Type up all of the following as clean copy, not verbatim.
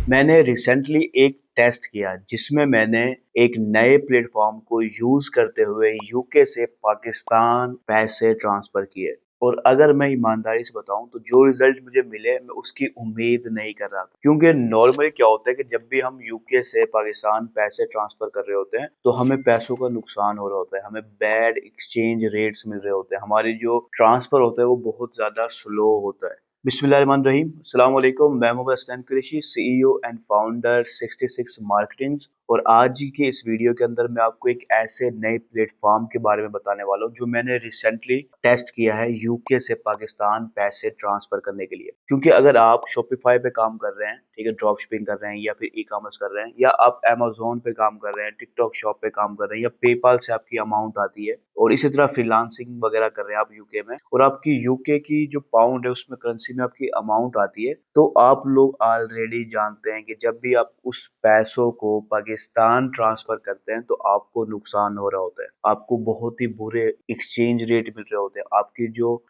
मैंने रिसेंटली एक टेस्ट किया जिसमें मैंने एक नए प्लेटफॉर्म को यूज करते हुए यूके से पाकिस्तान पैसे ट्रांसफर किए। और अगर मैं ईमानदारी से बताऊं तो जो रिजल्ट मुझे मिले मैं उसकी उम्मीद नहीं कर रहा था, क्योंकि नॉर्मली क्या होता है कि जब भी हम यूके से पाकिस्तान पैसे ट्रांसफर कर रहे होते हैं तो हमें पैसों का नुकसान हो रहा होता है, हमें बैड एक्सचेंज रेट्स मिल रहे होते हैं, हमारी जो ट्रांसफर होता है वो बहुत ज्यादा स्लो होता है। बिस्मिल्लाहिर्रहमानिर्रहीम, अस्सलाम वालेकुम। मैं Mohammad Aslain Qureshi, CEO and founder 66 marketing. और आज के इस वीडियो के अंदर मैं आपको एक ऐसे नए प्लेटफॉर्म के बारे में बताने वाला हूँ जो मैंने रिसेंटली टेस्ट किया है यूके से पाकिस्तान पैसे ट्रांसफर करने के लिए। क्योंकि अगर आप शॉपिफाई पे काम कर रहे हैं, ठीक है, ड्रॉप शिपिंग कर रहे हैं या फिर ई कॉमर्स कर रहे हैं, या आप अमेजोन पे काम कर रहे हैं, टिकटॉक शॉप पे काम कर रहे हैं, या पेपाल से आपकी अमाउंट आती है, और इसी तरह फ्रीलांसिंग वगैरह कर रहे हैं आप यूके में, और आपकी यूके की जो पाउंड है उसमें करेंसी में आपकी अमाउंट आती है, तो आप लोग ऑलरेडी जानते हैं कि जब भी आप उस पैसों को पाकिस्तान ट्रांसफर करते हैं तो आपको नुकसान हो रहा होता है, आपको बहुत ही बुरे एक्सचेंज रेट मिल रहे होते हैं, आपकी जो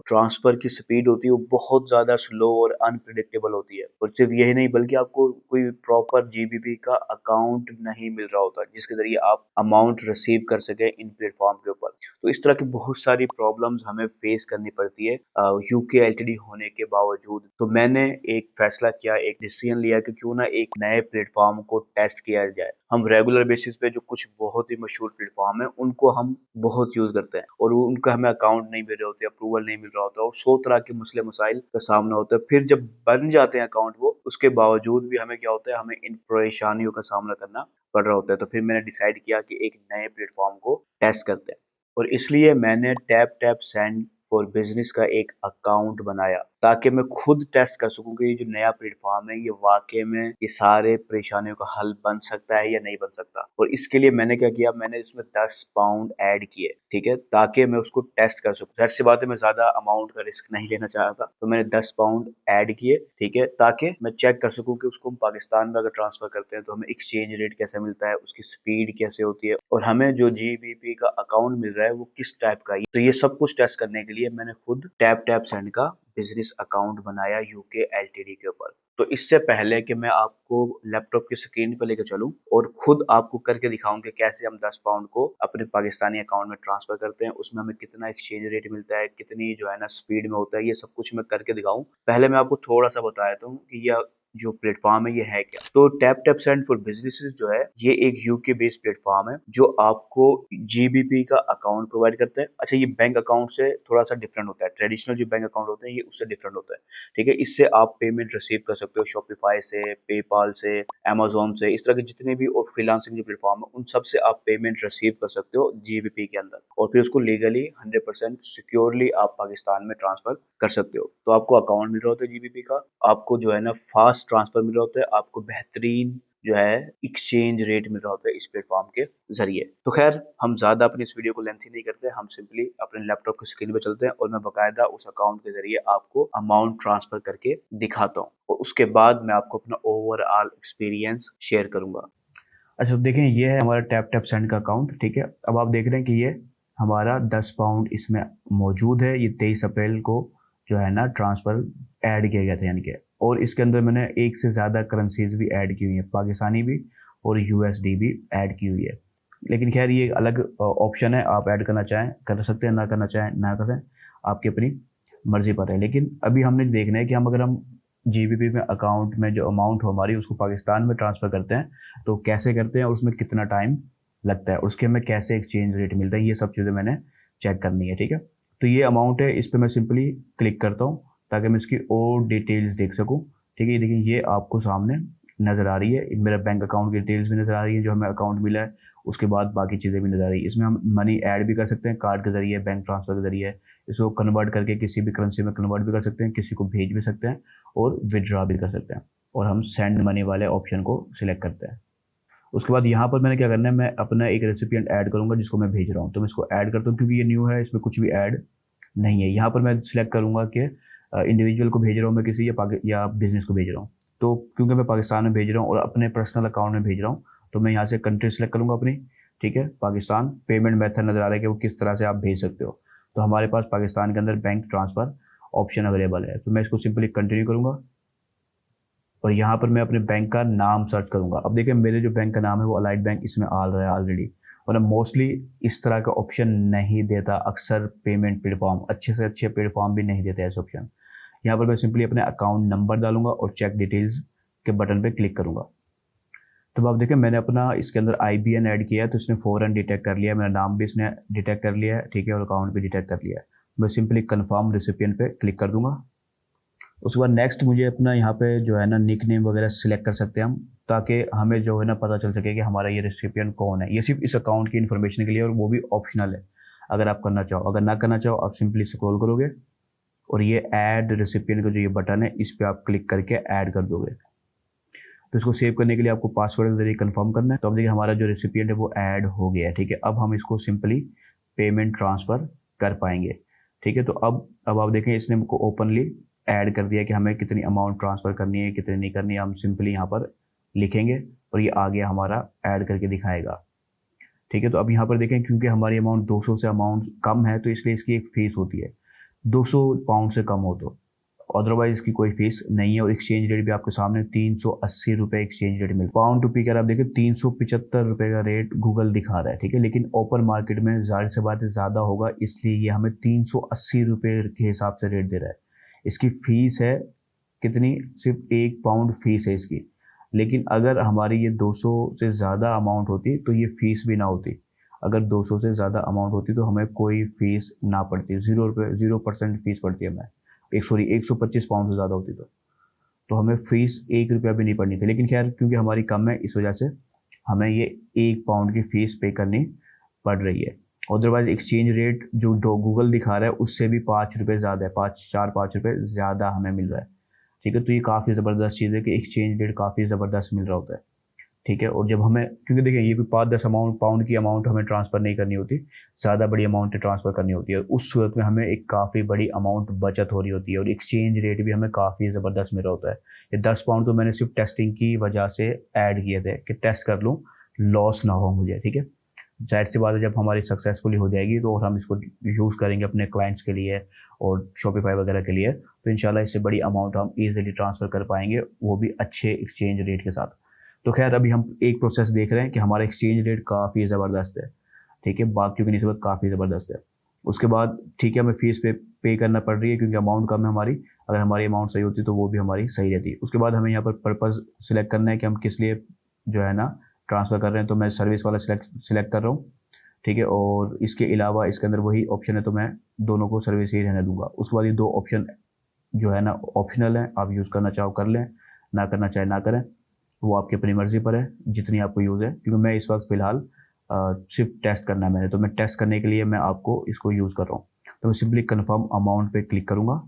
ट्रांसफर की स्पीड होती है वो बहुत ज्यादा स्लो और अनप्रिडिक्टेबल होती है। और सिर्फ यही नहीं बल्कि आपको कोई प्रॉपर जीबीपी का अकाउंट नहीं मिल रहा होता जिसके जरिए आप अमाउंट रिसीव कर सके इन प्लेटफॉर्म के ऊपर। तो इस तरह की बहुत सारी प्रॉब्लम्स हमें फेस करनी पड़ती है यूके एलटीडी होने के बावजूद। तो मैंने एक फैसला किया, एक डिसीजन लिया कि क्यों ना एक नए प्लेटफॉर्म को टेस्ट किया जाए। हम रेगुलर बेसिस पे जो कुछ बहुत ही मशहूर प्लेटफॉर्म है उनको हम बहुत यूज करते हैं और उनका हमें अकाउंट नहीं मिल रहे होते, अप्रूवल नहीं मिल रहा होता, और 100 तरह के मसले मसाइल का सामना होता है। फिर जब बन जाते हैं अकाउंट वो, उसके बावजूद भी हमें क्या होता है, हमें इन परेशानियों का सामना करना पड़ रहा होता है। तो फिर मैंने डिसाइड किया कि एक नए प्लेटफॉर्म को टेस्ट करते हैं, और इसलिए मैंने tap tap Send for business का एक अकाउंट बनाया ताकि मैं खुद टेस्ट कर सकूं कि ये जो नया प्लेटफॉर्म है ये वाकई में ये सारे परेशानियों का हल बन सकता है या नहीं बन सकता। और इसके लिए मैंने क्या किया, मैंने इसमें 10 पाउंड ऐड किए, ठीक है, ताकि मैं उसको टेस्ट कर सकूं। जाहिर सी बात है मैं ज्यादा अमाउंट का रिस्क नहीं लेना चाह रहा था, तो मैंने 10 पाउंड ऐड किए, ठीक है, ताकि मैं चेक कर सकूं कि उसको हम पाकिस्तान में अगर ट्रांसफर करते हैं तो हमें एक्सचेंज रेट कैसे मिलता है, उसकी स्पीड कैसे होती है, और हमें जो जीबीपी का अकाउंट मिल रहा है वो किस टाइप का है। तो ये सब कुछ टेस्ट करने के लिए मैंने खुद टैप टैप सेंड का बिजनेस अकाउंट बनाया यूके एलटीडी के ऊपर। तो इससे पहले कि मैं आपको लैपटॉप की स्क्रीन पर लेकर चलूं और खुद आपको करके दिखाऊं कि कैसे हम 10 पाउंड को अपने पाकिस्तानी अकाउंट में ट्रांसफर करते हैं, उसमें हमें कितना एक्सचेंज रेट मिलता है, कितनी जो है ना स्पीड में होता है, ये सब कुछ मैं करके दिखाऊं, पहले मैं आपको थोड़ा सा बता देता हूँ कि यह जो प्लेटफॉर्म है ये है क्या। तो tap tap Send for businesses जो है ये एक यूके बेस्ड प्लेटफॉर्म है जो आपको जीबीपी का अकाउंट प्रोवाइड करता है। अच्छा, ये बैंक अकाउंट से थोड़ा सा डिफरेंट होता है, ट्रेडिशनल जो बैंक अकाउंट होते हैं ये उससे डिफरेंट होता है, ठीक है। इससे आप पेमेंट रिसीव कर सकते हो शॉपिफाई से, पेपाल से, अमेजोन से, इस तरह के जितने भी और फ्रीलांसिंग जो प्लेटफॉर्म है उन सब से आप पेमेंट रिसीव कर सकते हो जीबीपी के अंदर, और फिर उसको लीगली 100% सिक्योरली आप पाकिस्तान में ट्रांसफर कर सकते हो। तो आपको अकाउंट मिल रहा होता है जीबीपी का, आपको जो है ना फास्ट ट्रांसफर मिल रहा होता है, आपको बेहतरीन जो है एक्सचेंज रेट मिल रहा होता है इस प्लेटफॉर्म के जरिए। तो खैर हम ज्यादा अपनी इस वीडियो को लेंथी नहीं करते, हम सिंपली अपने लैपटॉप की स्क्रीन पे चलते हैं और मैं बकायदा उस अकाउंट के जरिए आपको अमाउंट ट्रांसफर करके दिखाता हूँ, और उसके बाद मैं आपको अपना ओवरऑल एक्सपीरियंस शेयर करूंगा। अच्छा, तो देखें ये है हमारा टैप टैप सेंड का अकाउंट, ठीक है। अब आप देख रहे हैं कि ये हमारा 10 पाउंड इसमें मौजूद है, ये 23 अप्रैल को जो है ना ट्रांसफर ऐड किया गया था यानी कि, और इसके अंदर मैंने एक से ज़्यादा करेंसीज भी ऐड की हुई है, पाकिस्तानी भी और यूएसडी भी ऐड की हुई है। लेकिन खैर ये एक अलग ऑप्शन है, आप ऐड करना चाहें कर सकते हैं, ना करना चाहें ना करें, आपकी अपनी मर्जी पर है। लेकिन अभी हमने देखना है कि हम अगर हम जीबीपी में अकाउंट में जो अमाउंट हो हमारी उसको पाकिस्तान में ट्रांसफ़र करते हैं तो कैसे करते हैं और उसमें कितना टाइम लगता है, उसके हमें कैसे एक्सचेंज रेट मिलता है, ये सब चीज़ें मैंने चेक करनी है, ठीक है। तो ये अमाउंट है, इस पर मैं सिंपली क्लिक करता हूँ ताकि मैं इसकी और डिटेल्स देख सकूँ, ठीक है। ये देखिए ये आपको सामने नज़र आ रही है, मेरा बैंक अकाउंट की डिटेल्स भी नज़र आ रही है जो हमें अकाउंट मिला है, उसके बाद बाकी चीज़ें भी नज़र आ रही है। इसमें हम मनी ऐड भी कर सकते हैं कार्ड के ज़रिए, बैंक ट्रांसफ़र के ज़रिए, इसको कन्वर्ट करके किसी भी करेंसी में कन्वर्ट भी कर सकते हैं, किसी को भेज भी सकते हैं और विदड्रॉ भी कर सकते हैं। और हम सेंड मनी वाले ऑप्शन को सिलेक्ट करते हैं। उसके बाद यहाँ पर मैंने क्या करना है, मैं अपना एक रेसिपिएंट ऐड करूँगा जिसको मैं भेज रहा हूँ, तो मैं इसको ऐड करता हूँ क्योंकि ये न्यू है, इसमें कुछ भी ऐड नहीं है। यहाँ पर मैं सिलेक्ट करूँगा कि इंडिविजुअल को भेज रहा हूँ मैं किसी या बिजनेस को भेज रहा हूँ। तो क्योंकि मैं पाकिस्तान में भेज रहा हूँ और अपने पर्सनल अकाउंट में भेज रहा हूँ तो मैं यहाँ से कंट्री सेलेक्ट करूँगा अपनी, ठीक है, पाकिस्तान। पेमेंट मेथड नज़र आ रहा है कि वो किस तरह से आप भेज सकते हो, तो हमारे पास पाकिस्तान के अंदर बैंक ट्रांसफ़र ऑप्शन अवेलेबल है, तो मैं इसको सिंपली कंटिन्यू करूँगा। और यहाँ पर मैं अपने बैंक का नाम सर्च करूँगा। अब देखिए मेरे जो बैंक का नाम है वो अलाइड बैंक इसमें आ रहा है ऑलरेडी, और मोस्टली इस तरह का ऑप्शन नहीं देता, अक्सर पेमेंट प्लेटफॉर्म अच्छे से अच्छे प्लेटफॉर्म भी नहीं देते ऐसे ऑप्शन। यहाँ पर मैं सिंपली अपने अकाउंट नंबर डालूंगा और चेक डिटेल्स के बटन पे क्लिक करूंगा। तो अब देखिए मैंने अपना इसके अंदर IBN ऐड किया है, तो इसने फ़ौरन डिटेक्ट कर लिया, मेरा नाम भी इसने डिटेक्ट कर लिया है, ठीक है, और अकाउंट भी डिटेक्ट कर लिया है। मैं सिंपली कन्फर्म रिसिपिएंट पे क्लिक कर दूंगा। उसके बाद नेक्स्ट मुझे अपना यहाँ पे जो है ना निक नेम वगैरह सिलेक्ट कर सकते हैं हम, ताकि हमें जो है ना पता चल सके कि हमारा ये रेसिपिएंट कौन है। ये सिर्फ इस अकाउंट की इन्फॉर्मेशन के लिए, और वो भी ऑप्शनल है अगर आप करना चाहो। अगर ना करना चाहो आप सिंपली स्क्रॉल करोगे और ये ऐड रेसिपिएंट का जो ये बटन है इस पर आप क्लिक करके ऐड कर दोगे। तो इसको सेव करने के लिए आपको पासवर्ड के जरिए कंफर्म करना है। तो अब देखिए हमारा जो रेसिपिएंट है वो ऐड हो गया है, ठीक है। अब हम इसको सिंपली पेमेंट ट्रांसफ़र कर पाएंगे, ठीक है। तो अब आप देखें इसने हमको ओपनली ऐड कर दिया कि हमें कितनी अमाउंट ट्रांसफ़र करनी है, कितनी नहीं करनी है। हम सिंपली यहाँ पर लिखेंगे और ये आ गया हमारा, ऐड करके दिखाएगा, ठीक है। तो अब यहाँ पर देखें क्योंकि हमारी अमाउंट 200 से अमाउंट कम है तो इसलिए इसकी एक फ़ीस होती है, 200 पाउंड से कम हो तो, अदरवाइज इसकी कोई फीस नहीं है। और एक्सचेंज रेट भी आपके सामने 380 रुपये एक्सचेंज रेट मिल, पाउंड टू पी कर आप देखिए 375 रुपये का रेट गूगल दिखा रहा है, ठीक है। लेकिन ओपन मार्केट में जाहिर सी बात है ज़्यादा होगा, इसलिए ये हमें 380 रुपये के हिसाब से रेट दे रहा है। इसकी फ़ीस है कितनी, सिर्फ 1 पाउंड फीस है इसकी। लेकिन अगर हमारी ये 200 से ज़्यादा अमाउंट होती तो ये फ़ीस भी ना होती। अगर 200 से ज़्यादा अमाउंट होती तो हमें कोई फ़ीस ना पड़ती, 0% फ़ीस पड़ती है हमें। 125 पाउंड से ज़्यादा होती तो हमें फ़ीस 1 रुपया भी नहीं पड़नी थी। लेकिन खैर क्योंकि हमारी कम है इस वजह से हमें ये 1 पाउंड की फ़ीस पे करनी पड़ रही है। अदरवाइज एक्सचेंज रेट जो गूगल दिखा रहा है उससे भी 5 रुपये ज़्यादा है, 5 रुपये ज़्यादा हमें मिल रहा है, ठीक है। तो ये काफ़ी ज़बरदस्त चीज़ है कि एक्सचेंज रेट काफ़ी ज़बरदस्त मिल रहा होता है, ठीक है। और जब हमें, क्योंकि देखिए ये भी 5-10 पाउंड की अमाउंट हमें ट्रांसफ़र नहीं करनी होती, ज़्यादा बड़ी अमाउंट ट्रांसफ़र करनी होती है, उस सूरत में हमें एक काफ़ी बड़ी अमाउंट बचत हो रही होती है और एक्सचेंज रेट भी हमें काफ़ी ज़बरदस्त मिल रहा होता है। ये 10 पाउंड तो मैंने सिर्फ टेस्टिंग की वजह से ऐड किए थे कि टेस्ट कर लूँ, लॉस ना हो मुझे, ठीक है। जाहिर सी बात है जब हमारी सक्सेसफुली हो जाएगी तो हम इसको यूज़ करेंगे अपने क्लाइंट्स के लिए और शॉपिफाई वगैरह के लिए, तो इंशाल्लाह इससे बड़ी अमाउंट हम ईजिली ट्रांसफ़र कर पाएंगे, वो भी अच्छे एक्सचेंज रेट के साथ। तो खैर अभी हम एक प्रोसेस देख रहे हैं कि हमारा एक्सचेंज रेट काफ़ी ज़बरदस्त है, ठीक है, बाकियों की निस्बत काफ़ी ज़बरदस्त है। उसके बाद ठीक है हमें फ़ीस पे करना पड़ रही है क्योंकि अमाउंट कम है हमारी, अगर हमारी अमाउंट सही होती तो वो भी हमारी सही रहती। उसके बाद हमें यहाँ पर पर्पज़ सिलेक्ट करना है कि हम किस लिए जो है ना ट्रांसफ़र कर रहे हैं, तो मैं सर्विस वाला सिलेक्ट कर रहा हूँ, ठीक है। और इसके अलावा इसके अंदर वही ऑप्शन है तो मैं दोनों को सर्विस ही रहने दूंगा। उसके बाद ये 2 ऑप्शन जो है ना ऑप्शनल है, आप यूज़ करना चाहो कर लें, ना करना चाहे ना करें, वो आपकी अपनी मर्ज़ी पर है जितनी आपको यूज़ है। क्योंकि मैं इस वक्त फ़िलहाल सिर्फ टेस्ट करना है मैंने, तो मैं टेस्ट करने के लिए मैं आपको इसको यूज़ कर रहा हूँ। तो मैं सिंपली कन्फर्म अमाउंट पे क्लिक करूँगा,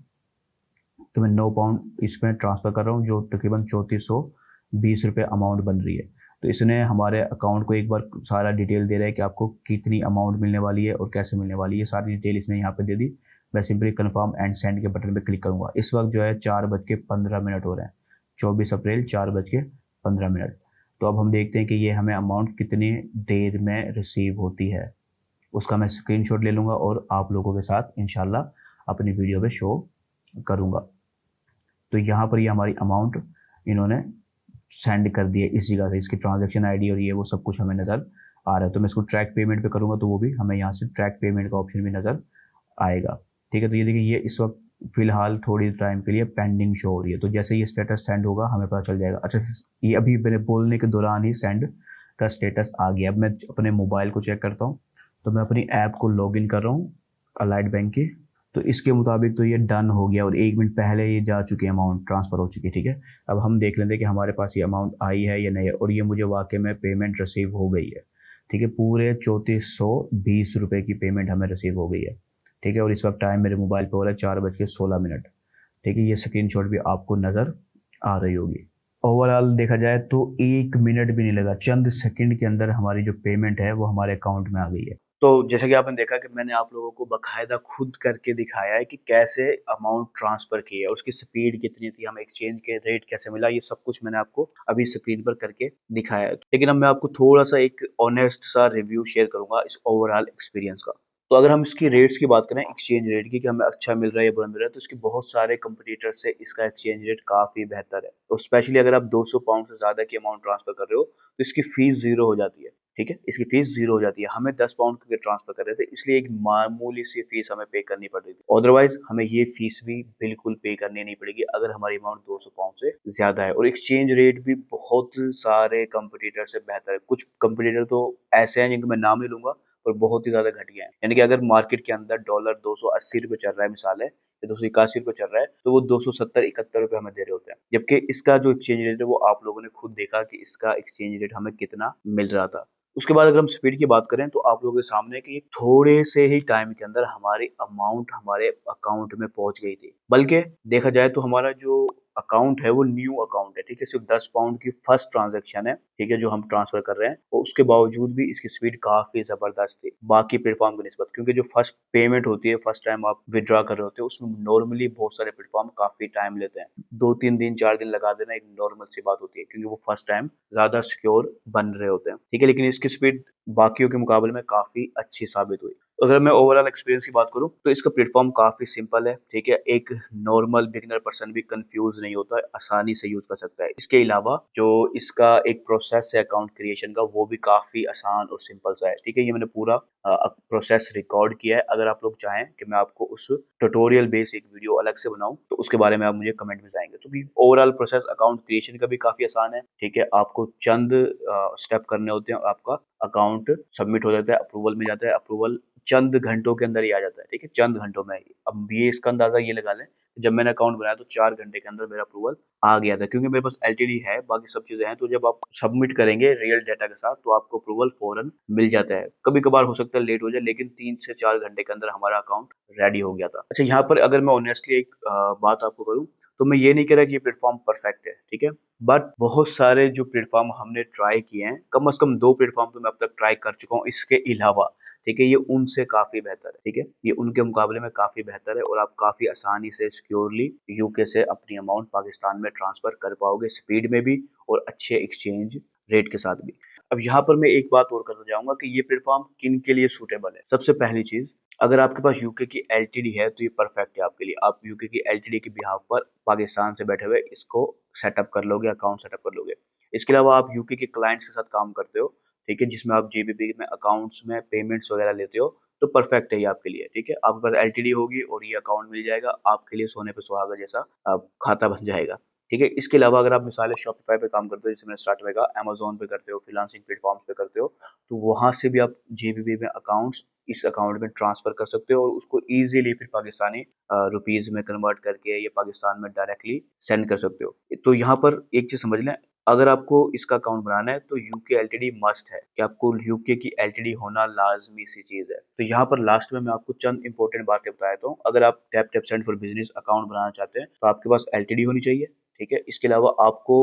तो मैं 9 पाउंड इसमें ट्रांसफ़र कर रहा हूँ जो तकरीबन 3420 रुपये अमाउंट बन रही है। तो इसने हमारे अकाउंट को एक बार सारा डिटेल दे रहा है कि आपको कितनी अमाउंट मिलने वाली है और कैसे मिलने वाली है, सारी डिटेल इसने यहाँ पे दे दी। मैं सिंपली कन्फर्म एंड सेंड के बटन पे क्लिक करूँगा। इस वक्त जो है 4:15 हो रहे हैं, 24 अप्रैल 4:15। तो अब हम देखते हैं कि ये हमें अमाउंट कितनी देर में रिसीव होती है, उसका मैं स्क्रीनशॉट ले लूँगा और आप लोगों के साथ इंशाल्लाह अपनी वीडियो पे शो करूँगा। तो यहाँ पर ये हमारी अमाउंट इन्होंने सेंड कर दी है इस जगह से, इसकी ट्रांजैक्शन आईडी और ये वो सब कुछ हमें नज़र आ रहा है। तो मैं इसको ट्रैक पेमेंट पे करूँगा तो वो भी हमें यहाँ से ट्रैक पेमेंट का ऑप्शन भी नज़र आएगा, ठीक है। तो ये देखिए ये इस वक्त फ़िलहाल थोड़ी टाइम के लिए पेंडिंग शो हो रही है, तो जैसे ये स्टेटस सेंड होगा हमें पता चल जाएगा। अच्छा, ये अभी मेरे बोलने के दौरान ही सेंड का स्टेटस आ गया। अब मैं अपने मोबाइल को चेक करता हूँ, तो मैं अपनी ऐप को लॉगिन कर रहा हूँ अलाइड बैंक की, तो इसके मुताबिक तो ये डन हो गया और 1 मिनट पहले ये जा चुकी है, अमाउंट ट्रांसफ़र हो चुकी है, ठीक है। अब हम देख लेते हैं कि हमारे पास ये अमाउंट आई है या नहीं है, और ये मुझे वाकई में पेमेंट रिसीव हो गई है, ठीक है। पूरे 3420 रुपये की पेमेंट हमें रिसीव हो गई है, ठीक है। और इस वक्त टाइम मेरे मोबाइल पे हो रहा है 4:16, ठीक है। ये स्क्रीनशॉट भी आपको नज़र आ रही होगी। ओवरऑल देखा जाए तो 1 मिनट भी नहीं लगा, चंद सेकंड के अंदर हमारी जो पेमेंट है वो हमारे अकाउंट में आ गई है। तो जैसा कि आपने देखा कि मैंने आप लोगों को बाकायदा खुद करके दिखाया है कि कैसे अमाउंट ट्रांसफ़र की है, उसकी स्पीड कितनी थी, हमें एक्सचेंज के रेट कैसे मिला, ये सब कुछ मैंने आपको अभी स्क्रीन पर करके दिखाया है। लेकिन अब मैं आपको थोड़ा-सा एक ऑनेस्ट सा रिव्यू शेयर करूँगा इस ओवरऑल एक्सपीरियंस का। तो अगर हम इसकी रेट्स की बात करें एक्सचेंज रेट की कि हमें अच्छा मिल रहा है या बुरा मिल रहा है, तो इसके बहुत सारे कंपटीटर से इसका एक्सचेंज रेट काफ़ी बेहतर है। और स्पेशली अगर आप 200 पाउंड से ज़्यादा की अमाउंट ट्रांसफ़र कर रहे हो, तो इसकी फ़ीस ज़ीरो हो जाती है, ठीक है? इसकी फ़ीस ज़ीरो हो जाती है। हमें 10 पाउंड के ट्रांसफ़र कर रहे थे, इसलिए एक मामूली सी फ़ीस हमें पे करनी पड़ रही थी। अदरवाइज़ हमें ये फ़ीस भी बिल्कुल पे करनी नहीं पड़ेगी अगर हमारी अमाउंट 200 पाउंड से ज़्यादा है। और एक्सचेंज रेट भी बहुत सारे कंपटीटर से बेहतर है। कुछ कंपटीटर तो ऐसे हैं जिनका मैं नाम नहीं लूँगा, और बहुत ही ज़्यादा घटिया है। यानी कि अगर मार्केट के अंदर डॉलर 280 रुपए चल रहा है मिसाल है, या 281 रुपए चल रहा है, तो वो 270-71 रुपए हमें दे रहे होते हैं। जबकि इसका जो एक्सचेंज रेट है वो आप लोगों ने खुद देखा कि इसका एक्सचेंज रेट हमें कितना मिल रहा था। उसके बाद अगर हम स्पीड की बात करें तो आप लोगों के सामने कि थोड़े से ही टाइम के अंदर हमारी अमाउंट हमारे अकाउंट में पहुंच गई थी। बल्कि देखा जाए तो हमारा जो अकाउंट है वो न्यू अकाउंट है, ठीक है? सिर्फ 10 पाउंड की फर्स्ट ट्रांजैक्शन है, ठीक है? जो हम ट्रांसफर कर रहे हैं, और उसके बावजूद भी इसकी स्पीड काफ़ी ज़बरदस्त थी, बाकी प्लेटफ़ॉर्म की निस्बत। क्योंकि जो फर्स्ट पेमेंट होती है, फर्स्ट टाइम आप विथड्रॉ कर रहे होते हो, उसमें नॉर्मली बहुत सारे प्लेटफ़ॉर्म काफ़ी टाइम लेते हैं। 2-3 दिन, 4 दिन लगा देना एक नॉर्मल सी बात होती है, क्योंकि वो फर्स्ट टाइम ज़्यादा सिक्योर बन रहे होते हैं, ठीक है? लेकिन इसकी स्पीड बाकियों के मुकाबले में काफ़ी अच्छी साबित हुई। अगर मैं ओवरऑल एक्सपीरियंस की बात करूँ, तो इसका प्लेटफ़ॉर्म काफ़ी सिंपल है, ठीक है? एक नॉर्मल बिगिनर पर्सन भी कन्फ्यूज़ नहीं होता है, आसानी से यूज़ कर सकता है। इसके अलावा जो इसका एक प्रोसेस है अकाउंट क्रिएशन का, वो भी काफ़ी आसान और सिंपल सा है, ठीक है? ये मैंने पूरा प्रोसेस रिकॉर्ड किया है। अगर आप लोग चाहें कि मैं आपको उस ट्यूटोरियल बेस एक वीडियो अलग से बनाऊँ, तो उसके बारे में आप मुझे कमेंट में बताएँगे। तो भी ओवरऑल प्रोसेस अकाउंट क्रिएशन का भी काफ़ी आसान है, ठीक है? आपको चंद स्टेप करने होते हैं और आपका अकाउंट सबमिट हो जाता है, अप्रूवल मिल जाता है। अप्रूवल चंद घंटों के अंदर ही आ जाता है, ठीक है? चंद घंटों में ही। अब ये इसका अंदाज़ा ये लगा लें, जब मैंने अकाउंट बनाया तो 4 घंटे के अंदर मेरा अप्रूवल आ गया था, क्योंकि मेरे पास एलटीडी है, बाकी सब चीज़ें हैं, तो जब आप सबमिट करेंगे रियल डाटा के साथ, तो आपको अप्रूवल फ़ौरन मिल जाता है। कभी-कभार हो सकता है लेट हो जाए, लेकिन 3 से 4 घंटे के अंदर हमारा अकाउंट रेडी हो गया था। अच्छा, यहाँ पर अगर मैं ऑनेस्टली एक बात आपको करूँ, तो मैं ये नहीं कह रहा कि ये प्लेटफ़ॉर्म परफेक्ट है, ठीक है? बट बहुत सारे जो प्लेटफ़ॉर्म हमने ट्राई किए हैं, कम से कम 2 प्लेटफ़ॉर्म तो मैं अब तक ट्राई कर चुका हूँ इसके अलावा, ठीक है? ये उनसे काफ़ी बेहतर है, ठीक है? ये उनके मुकाबले में काफ़ी बेहतर है, और आप काफ़ी आसानी से सिक्योरली यूके से अपनी अमाउंट पाकिस्तान में ट्रांसफ़र कर पाओगे, स्पीड में भी और अच्छे एक्सचेंज रेट के साथ भी। अब यहाँ पर मैं एक बात और करना चाहूँगा कि ये प्लेटफ़ॉर्म किन के लिए सूटेबल है। सबसे पहली चीज़, अगर आपके पास यूके की एलटीडी है तो ये परफेक्ट है आपके लिए। आप यूके की एलटीडी के बिहाफ़ पर पाकिस्तान से बैठे हुए इसको सेटअप कर लोगे, अकाउंट सेटअप कर लोगे। इसके अलावा आप यूके के क्लाइंट्स के साथ काम करते हो, ठीक है? जिसमें आप जीबीपी में अकाउंट्स में पेमेंट्स वगैरह लेते हो, तो परफेक्ट है ये आपके लिए, ठीक है? आपके पास एलटीडी होगी और ये अकाउंट मिल जाएगा, आपके लिए सोने पे सुहागा जैसा खाता बन जाएगा, ठीक है? इसके अलावा अगर आप मिसाल है शॉपिफ़ाई पे काम करते हो, जैसे मैंने स्टार्ट में कहा, अमेज़न पे करते हो, फ्रीलांसिंग प्लेटफ़ॉर्म्स पे करते हो, तो वहाँ से भी आप जीबीपी में अकाउंट्स इस अकाउंट में ट्रांसफ़र कर सकते हो, और उसको ईज़िली फिर पाकिस्तानी रुपीज़ में कन्वर्ट करके या पाकिस्तान में डायरेक्टली सेंड कर सकते हो। तो यहाँ पर एक चीज़ समझ लें, अगर आपको इसका अकाउंट बनाना है तो यूके एलटीडी मस्ट है, कि आपको यूके की एलटीडी होना लाज़मी सी चीज़ है। तो यहाँ पर लास्ट में मैं आपको चंद इंपॉर्टेंट बातें बता देता हूँ। अगर आप Taptap Send for business account बनाना चाहते हैं, तो आपके पास एलटीडी होनी चाहिए, ठीक है? इसके अलावा आपको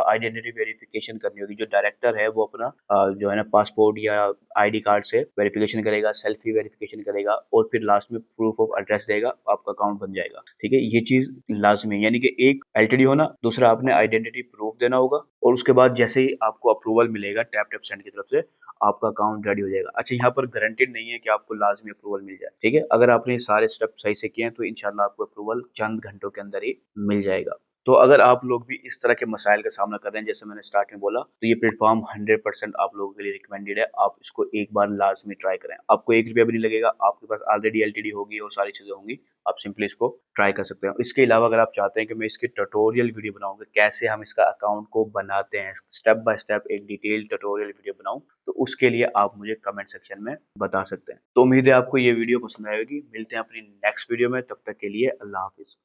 आइडेंटिटी वेरिफ़िकेशन करनी होगी। जो डायरेक्टर है वो अपना जो है ना पासपोर्ट या आईडी कार्ड से वेरिफ़िकेशन करेगा, सेल्फ़ी वेरिफ़िकेशन करेगा, और फिर लास्ट में प्रूफ ऑफ एड्रेस देगा, आपका अकाउंट बन जाएगा, ठीक है? ये चीज़ लाज़मी है, यानी कि एक एलटीडी होना, दूसरा आपने आइडेंटिटी प्रूफ देना होगा, और उसके बाद जैसे ही आपको अप्रूवल मिलेगा टैप टैप सेंड की तरफ से, आपका अकाउंट रेडी हो जाएगा। अच्छा, यहाँ पर गारंटीड नहीं है कि आपको लाज़मी अप्रूवल मिल जाए, ठीक है? अगर आपने ये सारे स्टेप सही से किए हैं तो इंशाल्लाह आपको अप्रूवल चंद घंटों के अंदर ही मिल जाएगा। तो अगर आप लोग भी इस तरह के मसाइल का सामना कर रहे हैं, जैसे मैंने स्टार्ट में बोला, तो ये प्लेटफ़ॉर्म 100% आप लोगों के लिए रिकमेंडेड है। आप इसको एक बार लाज़मी ट्राई करें। आपको ₹1 भी नहीं लगेगा, आपके पास ऑलरेडी एलटीडी होगी और सारी चीज़ें होंगी, आप सिंपली इसको ट्राई कर सकते हो। इसके अलावा अगर आप चाहते हैं कि मैं इसकी ट्यूटोरियल वीडियो बनाऊँ कि कैसे हम इसका अकाउंट को बनाते हैं, स्टेप बाय स्टेप एक डिटेल ट्यूटोरियल वीडियो बनाऊँ, तो उसके लिए आप मुझे कमेंट सेक्शन में बता सकते हैं। तो उम्मीद है आपको ये वीडियो पसंद आएगी। मिलते हैं अपनी नेक्स्ट वीडियो में, तब तक के लिए अल्लाह हाफ़िज़।